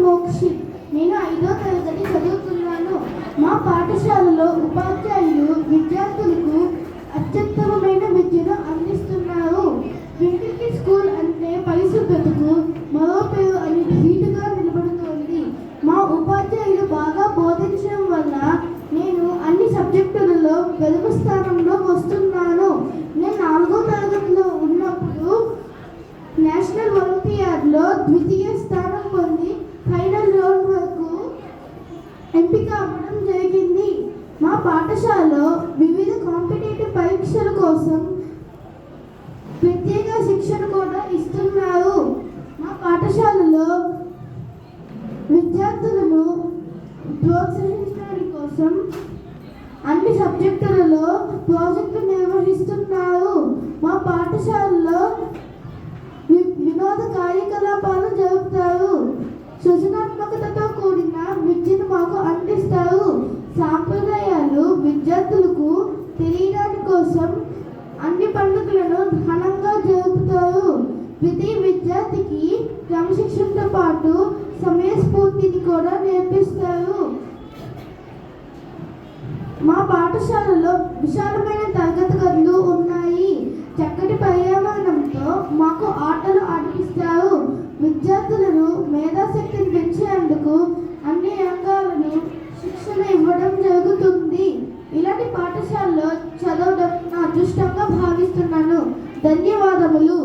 మోక్షిత్. నేను 5వ తరగతి చదువుతున్నాను. మా పాఠశాలలో ఉపాధ్యాయులు విద్యార్థులకు అత్యుత్తమమైన విద్యను అందిస్తున్నారు. ట్వింకిల్ స్కూల్ అంటే పరిశుభ్రతకు మరో పేరు అని ధీటుగా నిలబడుతోంది. మా ఉపాధ్యాయులు బాగా బోధించడం వల్ల నేను అన్ని సబ్జెక్టులలో వెలుగు స్థానంలో వస్తున్నాను. నేను 4వ తరగతిలో ఉన్నప్పుడు నేషనల్ ఒలింపియాడ్లో ద్వితీయ స్థానం పొంది ఫైనల్ రౌండ్ వరకు ఎంపిక అవ్వడం జరిగింది. మా పాఠశాలలో వివిధ కాంపిటేటివ్ పరీక్షల కోసం ప్రత్యేక శిక్షణ కూడా ఇస్తున్నారు. మా పాఠశాలలో విద్యార్థులను ప్రోత్సహించడం కోసం అన్ని సబ్జెక్టులలో ప్రాజెక్టులు నిర్వహిస్తున్నారు. మా పాఠశాలలో వినోద కార్యకలాపాలు జరుపుతారు. సృజనాత్మకతతో కూడిన విద్యను మాకు అందిస్తారు. సాంప్రదాయాలు విద్యార్థులకు తెలియడానికి కోసం అన్ని పండుగలను ఘనంగా జరుపుతారు. ప్రతి విద్యార్థికి క్రమశిక్షణతో పాటు సమయస్ఫూర్తిని కూడా నేర్పిస్తారు. మా పాఠశాలలో విశాలమైన తరగతి గదులు ఉన్నాయి. చక్కటి పర్యావరణంతో మాకు ఆటలు ఆడిస్తారు. విద్యార్థులను మేధాశక్తిని పెంచేందుకు అన్ని రంగాలను శిక్షణ ఇవ్వడం జరుగుతుంది. ఇలాంటి పాఠశాలలో చదవడం నా అదృష్టంగా భావిస్తున్నాను. ధన్యవాదములు.